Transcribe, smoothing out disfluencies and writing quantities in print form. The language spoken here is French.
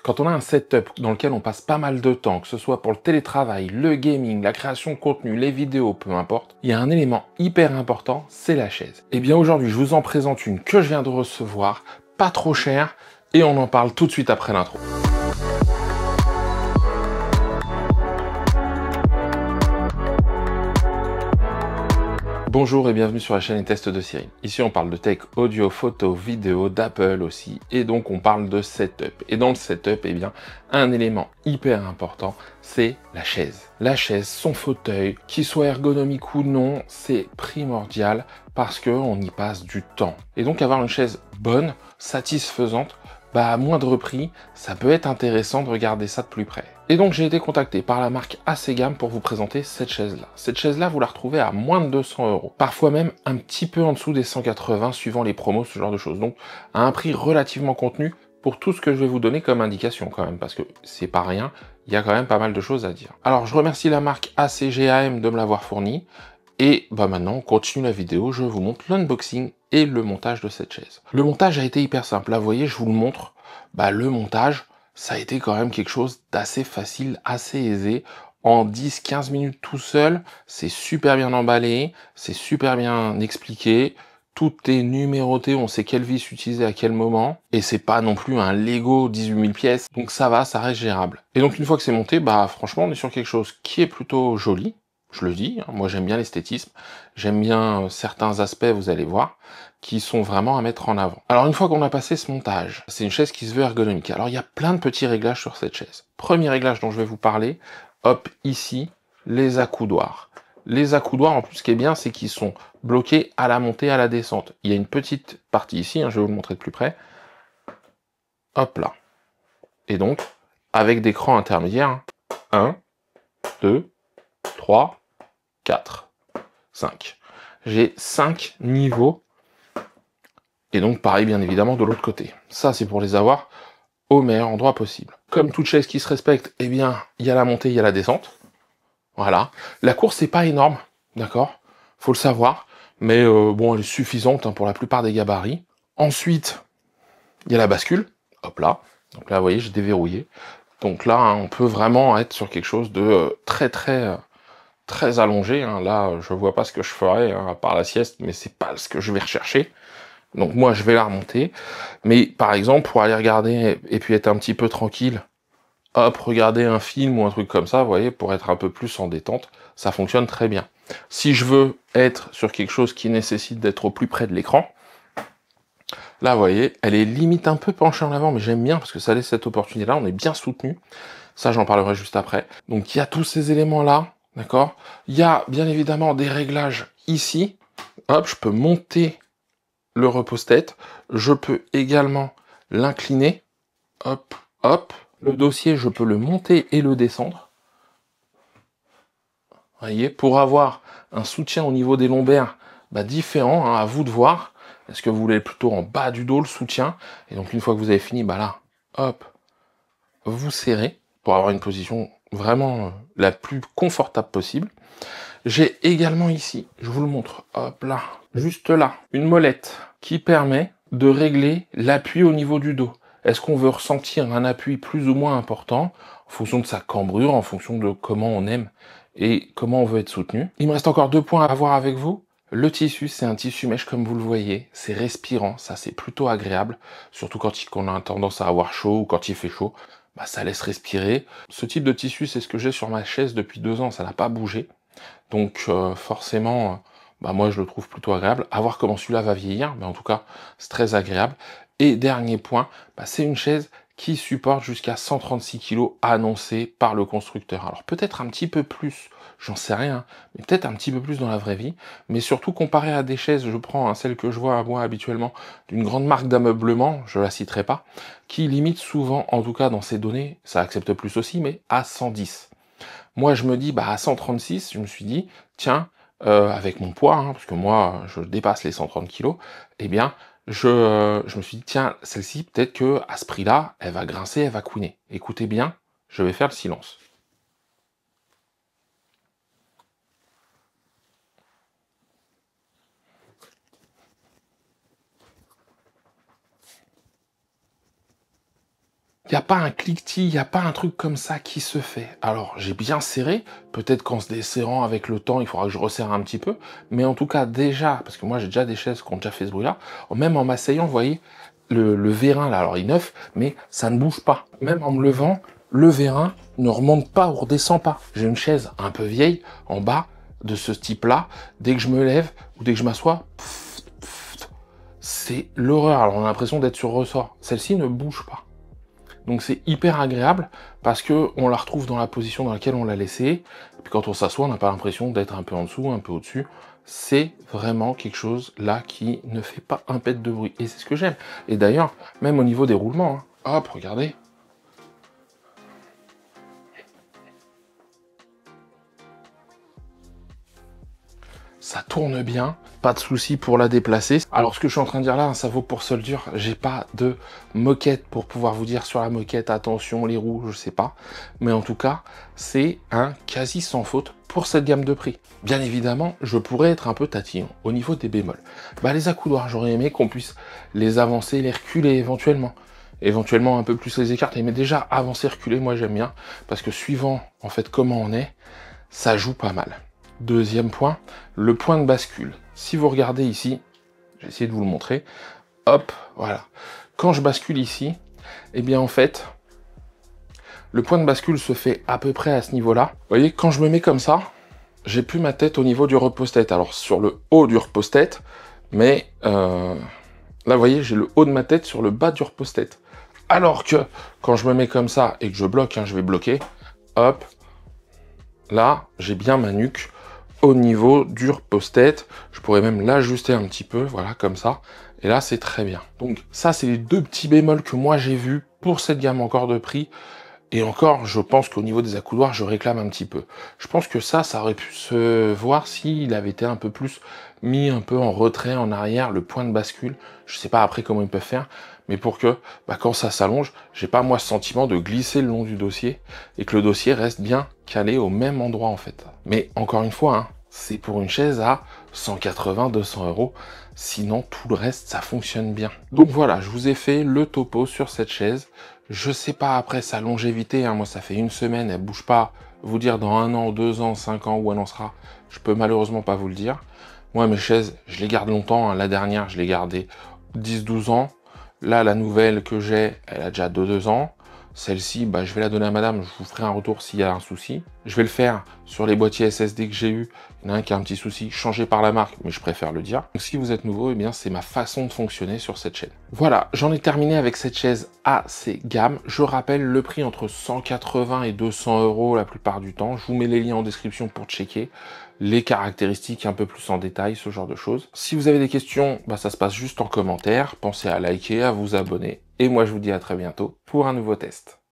Quand on a un setup dans lequel on passe pas mal de temps, que ce soit pour le télétravail, le gaming, la création de contenu, les vidéos, peu importe, il y a un élément hyper important, c'est la chaise. Et bien aujourd'hui, je vous en présente une que je viens de recevoir, pas trop chère, et on en parle tout de suite après l'intro. Bonjour et bienvenue sur la chaîne et Tests de Cyril. Ici on parle de tech, audio, photo, vidéo, d'Apple aussi, et donc on parle de setup. Et dans le setup, eh bien, un élément hyper important, c'est la chaise. La chaise, son fauteuil, qu'il soit ergonomique ou non, c'est primordial parce qu'on y passe du temps. Et donc avoir une chaise bonne, satisfaisante, à moindre prix, ça peut être intéressant de regarder ça de plus près. Et donc j'ai été contacté par la marque Acegam pour vous présenter cette chaise-là. Cette chaise-là, vous la retrouvez à moins de 200 €. Parfois même un petit peu en dessous des 180 suivant les promos, ce genre de choses. Donc à un prix relativement contenu pour tout ce que je vais vous donner comme indication quand même, parce que c'est pas rien, il y a quand même pas mal de choses à dire. Alors je remercie la marque ACGAM de me l'avoir fourni. Et maintenant, on continue la vidéo, je vous montre l'unboxing et le montage de cette chaise. Le montage a été hyper simple, là vous voyez, je vous le montre. Le montage, ça a été quand même quelque chose d'assez facile, assez aisé. En 10-15 minutes tout seul, c'est super bien emballé, c'est super bien expliqué. Tout est numéroté, on sait quelle vis utiliser à quel moment. Et c'est pas non plus un Lego 18 000 pièces, donc ça va, ça reste gérable. Et donc une fois que c'est monté, franchement, on est sur quelque chose qui est plutôt joli. Je le dis, moi j'aime bien l'esthétisme, j'aime bien certains aspects, vous allez voir, qui sont vraiment à mettre en avant. Alors une fois qu'on a passé ce montage, c'est une chaise qui se veut ergonomique. Alors il y a plein de petits réglages sur cette chaise. Premier réglage dont je vais vous parler, hop, ici, les accoudoirs. Les accoudoirs, en plus, ce qui est bien, c'est qu'ils sont bloqués à la montée, à la descente. Il y a une petite partie ici, je vais vous le montrer de plus près. Hop là. Et donc, avec des crans intermédiaires, 1, 2, 3, 4, 5. J'ai 5 niveaux. Et donc pareil bien évidemment de l'autre côté. Ça c'est pour les avoir au meilleur endroit possible. Comme toute chaise qui se respecte, eh bien il y a la montée, il y a la descente. Voilà. La course c'est pas énorme, d'accord? Faut le savoir. Mais bon, elle est suffisante pour la plupart des gabarits. Ensuite, il y a la bascule. Hop là. Donc là vous voyez, j'ai déverrouillé. Donc là, on peut vraiment être sur quelque chose de très allongé. Là, je vois pas ce que je ferais, à part la sieste, mais c'est pas ce que je vais rechercher. Donc moi, je vais la remonter. Mais par exemple, pour aller regarder et puis être un petit peu tranquille, hop, regarder un film ou un truc comme ça, vous voyez, pour être un peu plus en détente, ça fonctionne très bien. Si je veux être sur quelque chose qui nécessite d'être au plus près de l'écran, là, vous voyez, elle est limite un peu penchée en avant, mais j'aime bien parce que ça laisse cette opportunité-là, on est bien soutenu. Ça, j'en parlerai juste après. Donc il y a tous ces éléments-là, d'accord? Il y a bien évidemment des réglages ici. Hop, je peux monter le repose-tête. Je peux également l'incliner. Hop, hop. Le dossier, je peux le monter et le descendre. Vous voyez, pour avoir un soutien au niveau des lombaires différent, à vous de voir. Est-ce que vous voulez plutôt en bas du dos le soutien? Et donc une fois que vous avez fini, là, hop, vous serrez pour avoir une position vraiment la plus confortable possible. J'ai également ici, je vous le montre, hop là, juste là, une molette qui permet de régler l'appui au niveau du dos. Est-ce qu'on veut ressentir un appui plus ou moins important en fonction de sa cambrure, en fonction de comment on aime et comment on veut être soutenu? Il me reste encore 2 points à voir avec vous. Le tissu, c'est un tissu mèche comme vous le voyez, c'est respirant, ça c'est plutôt agréable, surtout quand on a tendance à avoir chaud ou quand il fait chaud, ça laisse respirer. Ce type de tissu, c'est ce que j'ai sur ma chaise depuis 2 ans, ça n'a pas bougé. Donc forcément, moi je le trouve plutôt agréable. À voir comment celui-là va vieillir, mais en tout cas, c'est très agréable. Et dernier point, c'est une chaise qui supporte jusqu'à 136 kg annoncé par le constructeur. Alors peut-être un petit peu plus, j'en sais rien, mais peut-être un petit peu plus dans la vraie vie. Mais surtout comparé à des chaises, je prends celle que je vois moi habituellement, d'une grande marque d'ameublement, je la citerai pas, qui limite souvent, en tout cas dans ses données, ça accepte plus aussi, mais à 110. Moi, je me dis, à 136, je me suis dit, tiens, avec mon poids, parce que moi, je dépasse les 130 kilos, eh bien, je me suis dit, tiens, celle-ci, peut-être que à ce prix-là, elle va grincer, elle va couiner. Écoutez bien, je vais faire le silence. Il n'y a pas un cliquetis, il n'y a pas un truc comme ça qui se fait. Alors, j'ai bien serré, peut-être qu'en se desserrant avec le temps, il faudra que je resserre un petit peu, mais en tout cas, déjà, parce que moi j'ai déjà des chaises qui ont déjà fait ce bruit-là, même en m'asseyant, vous voyez, le vérin là, alors il est neuf, mais ça ne bouge pas. Même en me levant, le vérin ne remonte pas ou redescend pas. J'ai une chaise un peu vieille, en bas, de ce type-là, dès que je me lève, ou dès que je m'assois, c'est l'horreur. Alors on a l'impression d'être sur ressort. Celle-ci ne bouge pas. Donc c'est hyper agréable parce que on la retrouve dans la position dans laquelle on l'a laissée. Et puis quand on s'assoit, on n'a pas l'impression d'être un peu en dessous, un peu au-dessus. C'est vraiment quelque chose là qui ne fait pas un pet de bruit. Et c'est ce que j'aime. Et d'ailleurs, même au niveau des roulements, hein, hop, regardez. Ça tourne bien, pas de souci pour la déplacer. Alors ce que je suis en train de dire là, ça vaut pour soldure, j'ai pas de moquette pour pouvoir vous dire sur la moquette, attention les roues, je sais pas. Mais en tout cas, c'est un quasi sans faute pour cette gamme de prix. Bien évidemment, je pourrais être un peu tatillon au niveau des bémols. Bah les accoudoirs, j'aurais aimé qu'on puisse les avancer, les reculer éventuellement. Éventuellement un peu plus les écarter, mais déjà avancer, reculer, moi j'aime bien, parce que suivant en fait comment on est, ça joue pas mal. Deuxième point, le point de bascule. Si vous regardez ici, j'ai essayé de vous le montrer, hop, voilà. Quand je bascule ici, eh bien en fait, le point de bascule se fait à peu près à ce niveau-là. Vous voyez, quand je me mets comme ça, j'ai plus ma tête au niveau du repose-tête. Alors sur le haut du repose-tête, mais là vous voyez, j'ai le haut de ma tête sur le bas du repose-tête. Alors que quand je me mets comme ça et que je bloque, hein, je vais bloquer, hop, là j'ai bien ma nuque au niveau du repose-tête. Je pourrais même l'ajuster un petit peu, voilà, comme ça. Et là, c'est très bien. Donc ça, c'est les deux petits bémols que moi j'ai vus pour cette gamme encore de prix. Et encore, je pense qu'au niveau des accoudoirs, je réclame un petit peu. Je pense que ça aurait pu se voir s'il avait été un peu plus mis un peu en retrait, en arrière, le point de bascule. Je sais pas après comment ils peuvent faire, mais pour que, bah, quand ça s'allonge, j'ai pas moi ce sentiment de glisser le long du dossier et que le dossier reste bien calé au même endroit en fait. Mais encore une fois, hein, c'est pour une chaise à 180-200 €. Sinon, tout le reste, ça fonctionne bien. Donc voilà, je vous ai fait le topo sur cette chaise. Je sais pas après sa longévité, hein, moi ça fait une semaine, elle bouge pas. Vous dire dans 1 an, 2 ans, 5 ans où elle en sera, je peux malheureusement pas vous le dire. Moi mes chaises, je les garde longtemps, hein. La dernière, je l'ai gardée 10-12 ans. Là, la nouvelle que j'ai, elle a déjà 2 ans. Celle-ci, bah, je vais la donner à madame, je vous ferai un retour s'il y a un souci. Je vais le faire sur les boîtiers SSD que j'ai eu. Il y en a un qui a un petit souci, changé par la marque, mais je préfère le dire. Donc si vous êtes nouveau, eh bien c'est ma façon de fonctionner sur cette chaîne. Voilà, j'en ai terminé avec cette chaise assez gamme. Je rappelle le prix entre 180 et 200 € la plupart du temps. Je vous mets les liens en description pour checker les caractéristiques un peu plus en détail, ce genre de choses. Si vous avez des questions, bah, ça se passe juste en commentaire. Pensez à liker, à vous abonner. Et moi, je vous dis à très bientôt pour un nouveau test.